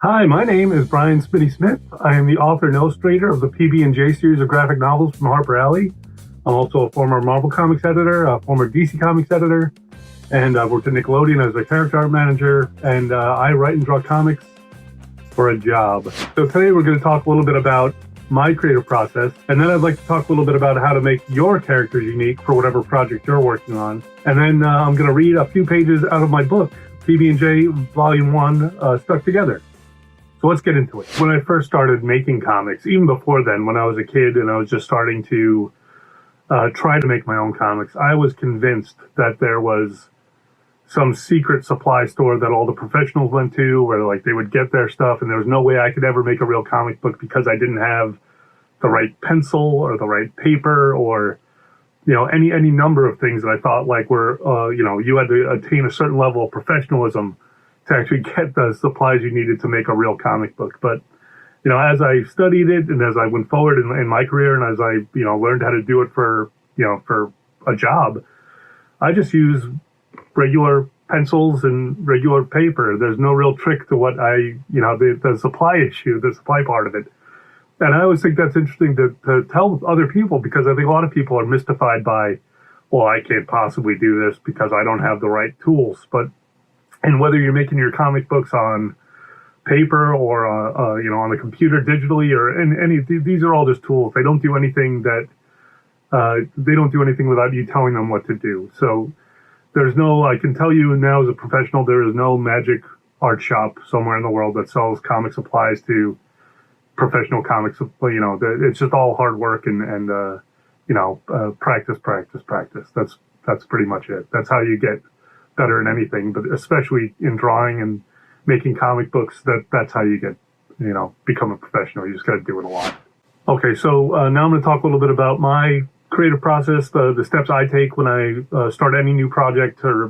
Hi, my name is Brian Smitty Smith. I am the author and illustrator of the PB&J series of graphic novels from Harper Alley. I'm also a former Marvel Comics editor, a former DC Comics editor, and I've worked at Nickelodeon as a character art manager, and I write and draw comics for a job. So today we're going to talk a little bit about my creative process, and then I'd like to talk a little bit about how to make your characters unique for whatever project you're working on. And then I'm going to read a few pages out of my book, PB&J Volume 1, Stuck Together. So let's get into it. When I first started making comics, even before then, when I was a kid and I was just starting to try to make my own comics, I was convinced that there was some secret supply store that all the professionals went to where like they would get their stuff, and there was no way I could ever make a real comic book because I didn't have the right pencil or the right paper or any number of things that I thought like were you had to attain a certain level of professionalism to actually get the supplies you needed to make a real comic book. But as I studied it and as I went forward in my career and as I learned how to do it for a job, I just use regular pencils and regular paper. There's no real trick to what the supply issue, the supply part of it. And I always think that's interesting to tell other people, because I think a lot of people are mystified by, well, I can't possibly do this because I don't have the right tools. And whether you're making your comic books on paper or on the computer digitally or these are all just tools. They don't do anything without you telling them what to do. So I can tell you now as a professional, there is no magic art shop somewhere in the world that sells comic supplies to professional comics. It's just all hard work and practice. That's pretty much it. That's how you get better in anything, but especially in drawing and making comic books, that's how you get, become a professional. You just got to do it a lot. Okay, so now I'm going to talk a little bit about my creative process, the steps I take when I start any new project, or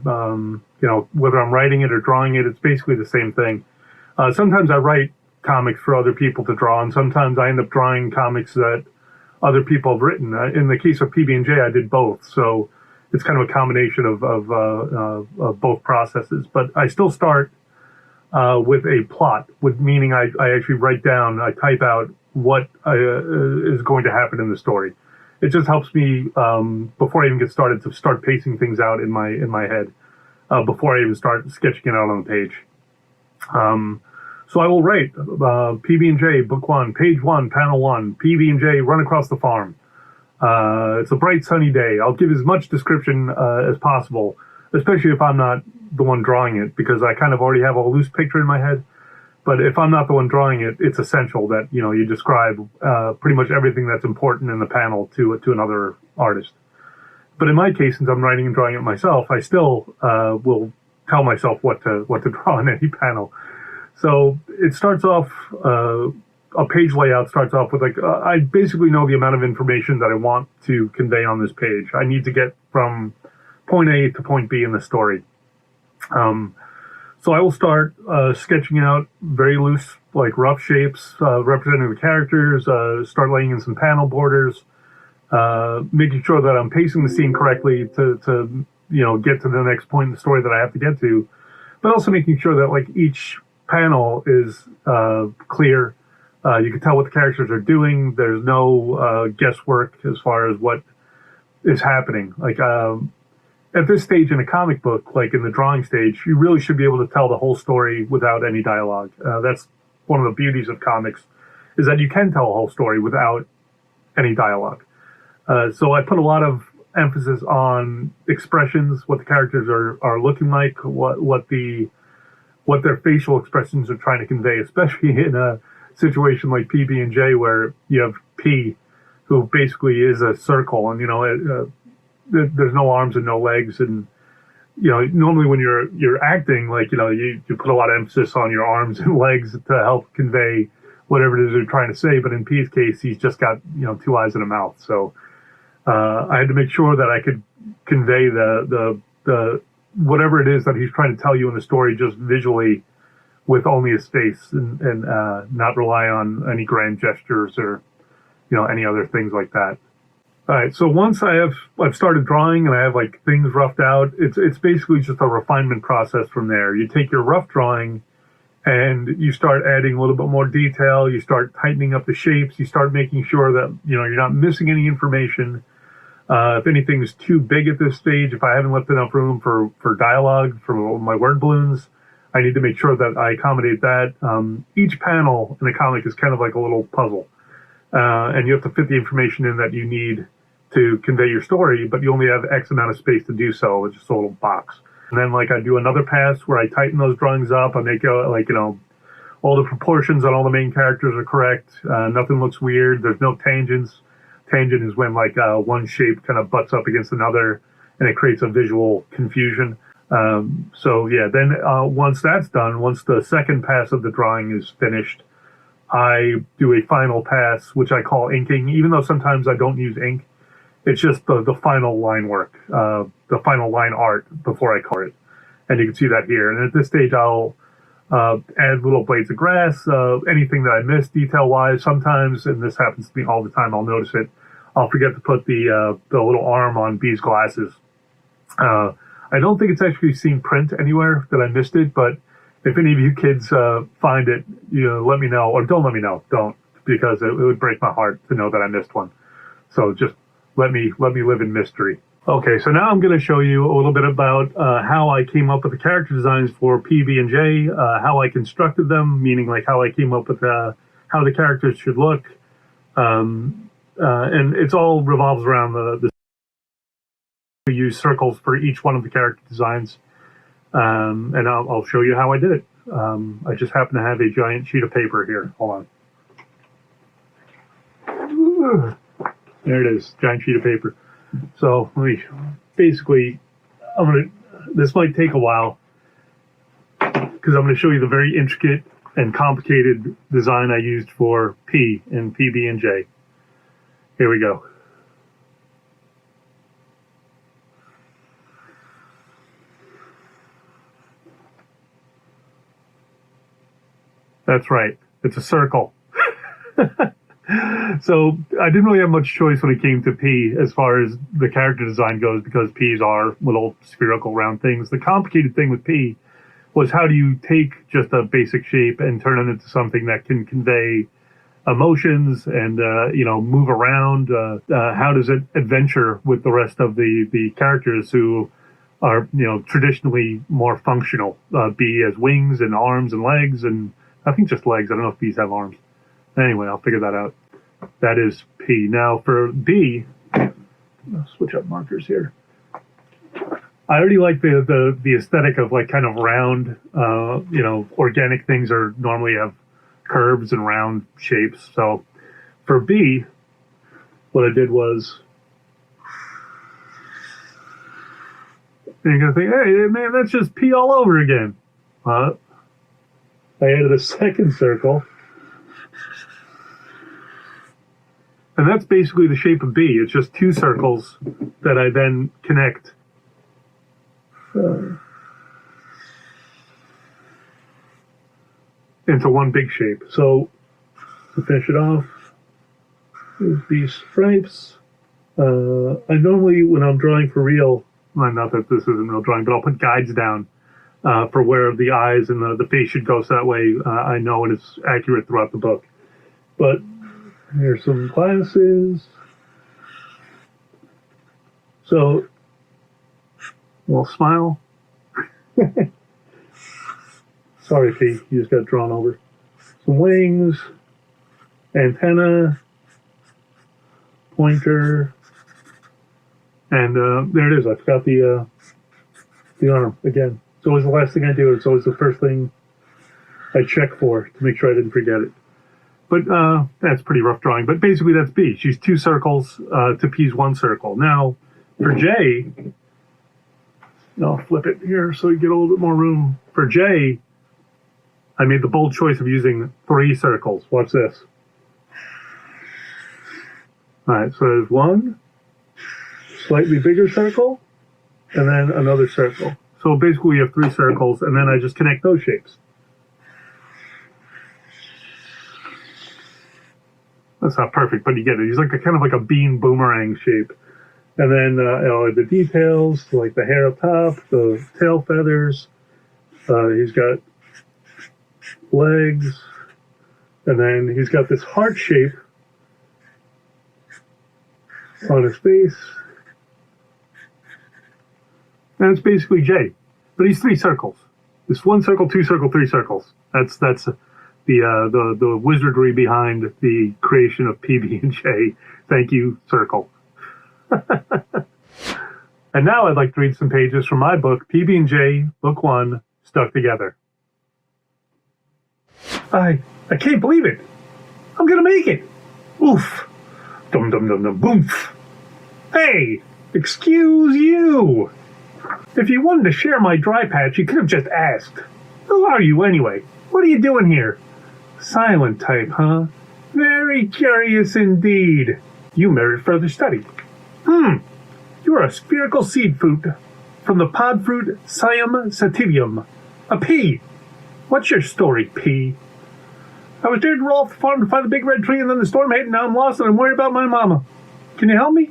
whether I'm writing it or drawing it. It's basically the same thing. Sometimes I write comics for other people to draw, and sometimes I end up drawing comics that other people have written. In the case of PB&J, I did both, so it's kind of a combination of both processes. But I still start with a plot, meaning I actually write down, I type out what is going to happen in the story. It just helps me before I even get started to start pacing things out in my head before I even start sketching it out on the page. So I will write PB&J, Book 1, Page 1, Panel 1, PB&J, Run Across the Farm. It's a bright sunny day. I'll give as much description as possible, especially if I'm not the one drawing it, because I kind of already have a loose picture in my head. But if I'm not the one drawing it, it's essential that you describe pretty much everything that's important in the panel to another artist. But in my case, since I'm writing and drawing it myself, I still will tell myself what to draw in any panel. So it starts off. A page layout starts off with I basically know the amount of information that I want to convey on this page. I need to get from point A to point B in the story. So I will start sketching out very loose, rough shapes representing the characters, start laying in some panel borders, making sure that I'm pacing the scene correctly to get to the next point in the story that I have to get to, but also making sure that each panel is clear. You can tell what the characters are doing. There's no guesswork as far as what is happening. At this stage in a comic book, in the drawing stage, you really should be able to tell the whole story without any dialogue. That's one of the beauties of comics, is that you can tell a whole story without any dialogue. So I put a lot of emphasis on expressions, what the characters are looking like, what their facial expressions are trying to convey, especially in a situation like PB&J where you have P, who basically is a circle, and there's no arms and no legs, and normally when you're acting, you put a lot of emphasis on your arms and legs to help convey whatever it is you're trying to say. But in P's case, he's just got 2 eyes and a mouth, so I had to make sure that I could convey the whatever it is that he's trying to tell you in the story just visually, with only his face, and not rely on any grand gestures or any other things like that. All right, so once I've started drawing and I have things roughed out, it's basically just a refinement process from there. You take your rough drawing and you start adding a little bit more detail. You start tightening up the shapes. You start making sure that you're not missing any information. If anything's too big at this stage, if I haven't left enough room for dialogue for my word balloons, I need to make sure that I accommodate that. Each panel in a comic is kind of like a little puzzle, and you have to fit the information in that you need to convey your story, but you only have X amount of space to do so. It's just a little box. And then I do another pass where I tighten those drawings up. I make all the proportions on all the main characters are correct. Nothing looks weird. There's no tangents. Tangent is when one shape kind of butts up against another, and it creates a visual confusion. Then once that's done, once the second pass of the drawing is finished, I do a final pass, which I call inking, even though sometimes I don't use ink. It's just the final line work, the final line art before I color it. And you can see that here. And at this stage, I'll add little blades of grass, anything that I miss detail-wise. Sometimes, and this happens to me all the time, I'll notice it. I'll forget to put the little arm on B's glasses. I don't think it's actually seen print anywhere that I missed it, but if any of you kids find it, let me know, or don't let me know. Don't, because it would break my heart to know that I missed one. So just let me live in mystery. Okay, so now I'm going to show you a little bit about how I came up with the character designs for P, B, and J, how I constructed them, meaning how I came up with how the characters should look. And it's all revolves around the we use circles for each one of the character designs. And I'll show you how I did it. I just happen to have a giant sheet of paper here. Hold on. There it is, giant sheet of paper. So basically, this might take a while because I'm going to show you the very intricate and complicated design I used for P in P, B, and J. Here we go. That's right. It's a circle. So I didn't really have much choice when it came to P as far as the character design goes, because P's are little spherical round things. The complicated thing with P was, how do you take just a basic shape and turn it into something that can convey emotions and move around? How does it adventure with the rest of the characters who are traditionally more functional? B has wings and arms and legs, and I think just legs. I don't know if bees have arms. Anyway, I'll figure that out. That is P. Now for B, I'll switch up markers here. I already like the aesthetic of kind of round, organic things are normally have curves and round shapes. So for B, what I did was, you're gonna think, hey man, that's just P all over again. I added a second circle. And that's basically the shape of B. It's just two circles that I then connect. Into one big shape. So to finish it off, there's these stripes. I normally, when I'm drawing for real, well, not that this isn't real drawing, but I'll put guides down for where the eyes and the face should go, so that way I know and it's accurate throughout the book. But here's some glasses. So, well, smile. Sorry, P, you just got drawn over. Some wings, antenna, pointer, and there it is. I forgot the arm again. It's always the last thing I do. It's always the first thing I check for to make sure I didn't forget it. But that's pretty rough drawing. But basically, that's B. She's two circles to P's one circle. Now, for J, I'll flip it here so you get a little bit more room. For J, I made the bold choice of using three circles. Watch this. All right, so there's one slightly bigger circle, and then another circle. So basically, you have three circles, and then I just connect those shapes. That's not perfect, but you get it. He's like kind of like a bean boomerang shape. And then the details, like the hair up top, the tail feathers. He's got legs, and then he's got this heart shape on his face. And it's basically J. But he's 3 circles. It's 1 circle, 2 circle, 3 circles. That's the wizardry behind the creation of PB and J. Thank you, circle. And now I'd like to read some pages from my book, PB and J, Book 1, Stuck Together. I can't believe it. I'm gonna make it. Oof. Dum dum dum dum boof. Hey, excuse you. If you wanted to share my dry patch, you could have just asked. Who are you anyway? What are you doing here? Silent type, huh? Very curious indeed. You merit further study. You're a spherical seed fruit from the pod fruit Siam sativum. A pea. What's your story, P? I was dared to roll off the farm to find the big red tree, and then the storm hit, and now I'm lost, and I'm worried about my mama. Can you help me?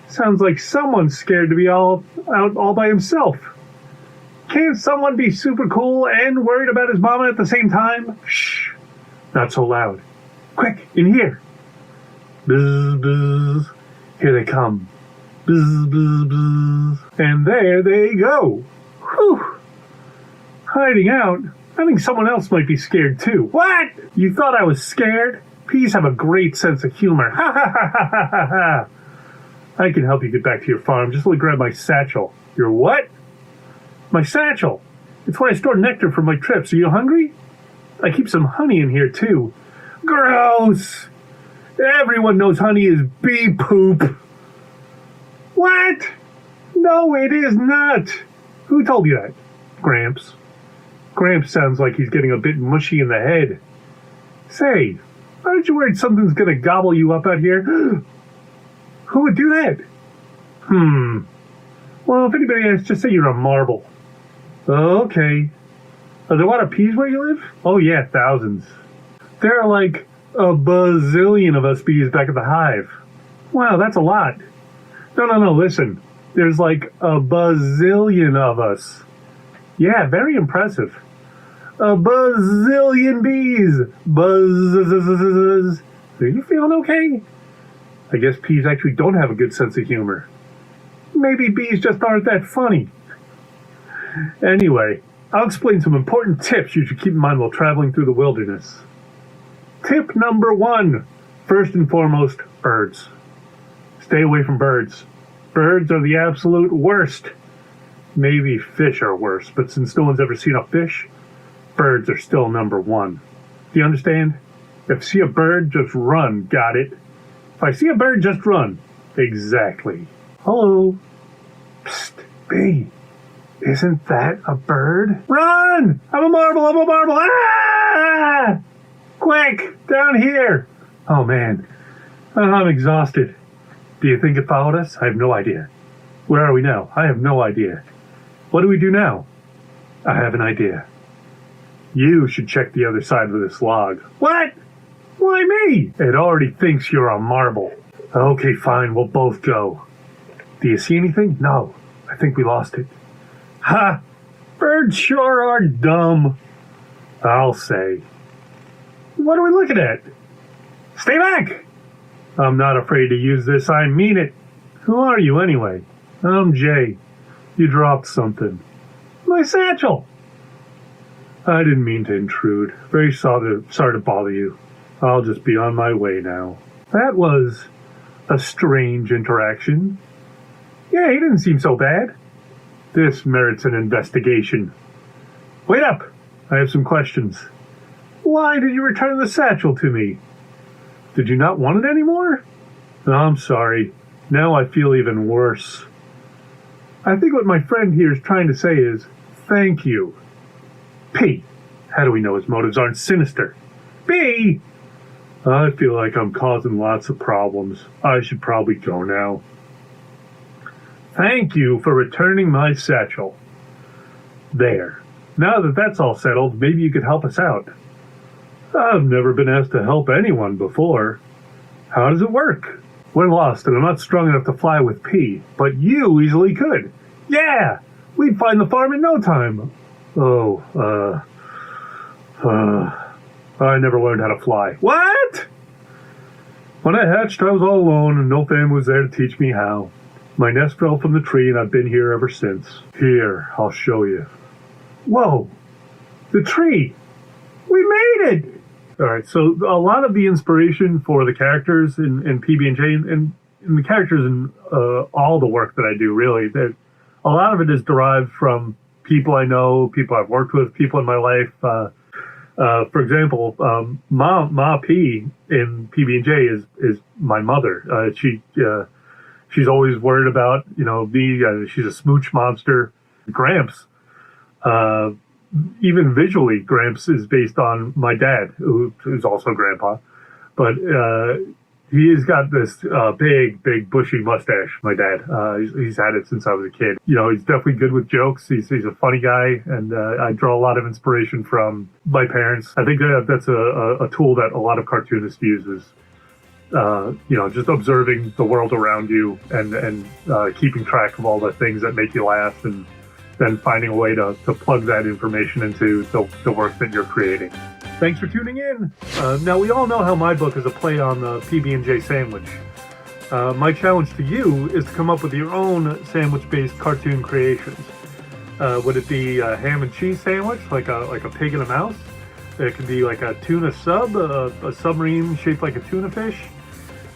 Sounds like someone's scared to be out all by himself. Can't someone be super cool and worried about his mama at the same time? Shh. Not so loud. Quick, in here. Buzz, buzz. Here they come. Buzz, buzz, buzz. And there they go. Whew. Hiding out? I think someone else might be scared too. What? You thought I was scared? Peas have a great sense of humor. Ha ha ha ha ha ha ha. I can help you get back to your farm. Just let me grab my satchel. Your what? My satchel. It's where I store nectar for my trips. Are you hungry? I keep some honey in here too. Gross! Everyone knows honey is bee poop. What? No, it is not. Who told you that? Gramps. Gramps sounds like he's getting a bit mushy in the head. Say, aren't you worried something's gonna gobble you up out here? Who would do that? Well, if anybody asks, just say you're a marble. Okay. Are there a lot of peas where you live? Oh yeah, thousands. There are like a bazillion of us bees back at the hive. Wow, that's a lot. No, listen. There's like a bazillion of us. Yeah, very impressive. A bazillion bees. Buzz. Are you feeling okay? I guess peas actually don't have a good sense of humor. Maybe bees just aren't that funny. Anyway, I'll explain some important tips you should keep in mind while traveling through the wilderness. Tip number 1. First and foremost, birds. Stay away from birds. Birds are the absolute worst. Maybe fish are worse, but since no one's ever seen a fish, birds are still number 1. Do you understand? If you see a bird, just run. Got it? If I see a bird, just run. Exactly. Hello. Psst, bee. Isn't that a bird? Run! I'm a marble! Ah! Quick! Down here! Oh, man. I'm exhausted. Do you think it followed us? I have no idea. Where are we now? I have no idea. What do we do now? I have an idea. You should check the other side of this log. What? Why me? It already thinks you're a marble. Okay, fine. We'll both go. Do you see anything? No. I think we lost it. Ha! Birds sure are dumb. I'll say. What are we looking at? Stay back! I'm not afraid to use this. I mean it. Who are you anyway? I'm Jay. You dropped something. My satchel. I didn't mean to intrude. Very sorry to bother you. I'll just be on my way now. That was a strange interaction. Yeah, he didn't seem so bad. This merits an investigation. Wait up! I have some questions. Why did you return the satchel to me? Did you not want it anymore? I'm sorry. Now I feel even worse. I think what my friend here is trying to say is, thank you. P. How do we know his motives aren't sinister? B. I feel like I'm causing lots of problems. I should probably go now. Thank you for returning my satchel. There. Now that that's all settled, maybe you could help us out. I've never been asked to help anyone before. How does it work? We're lost and I'm not strong enough to fly with P, but you easily could. Yeah! We'd find the farm in no time. I never learned how to fly. What? When I hatched, I was all alone and no family was there to teach me how. My nest fell from the tree and I've been here ever since. Here, I'll show you. Whoa! The tree! We made it! Alright, so a lot of the inspiration for the characters in PB&J and the characters in all the work that I do, really, a lot of it is derived from people I know, people I've worked with, people in my life. For example, Ma P in PB&J is my mother. She's always worried about, me. She's a smooch monster. Gramps, even visually, Gramps is based on my dad, who's also Grandpa. But he's got this big, bushy mustache, my dad. He's had it since I was a kid. He's definitely good with jokes. He's a funny guy, and I draw a lot of inspiration from my parents. I think that's a tool that a lot of cartoonists use is, just observing the world around you and keeping track of all the things that make you laugh, and then finding a way to plug that information into the work that you're creating. Thanks for tuning in. Now, we all know how my book is a play on the PB&J sandwich. My challenge to you is to come up with your own sandwich-based cartoon creations. Would it be a ham and cheese sandwich, like a pig and a mouse? It could be like a tuna sub, a submarine shaped like a tuna fish.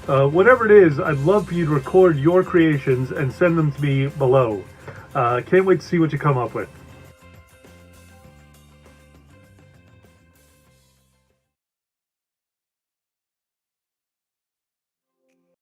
Whatever it is, I'd love for you to record your creations and send them to me below. Can't wait to see what you come up with.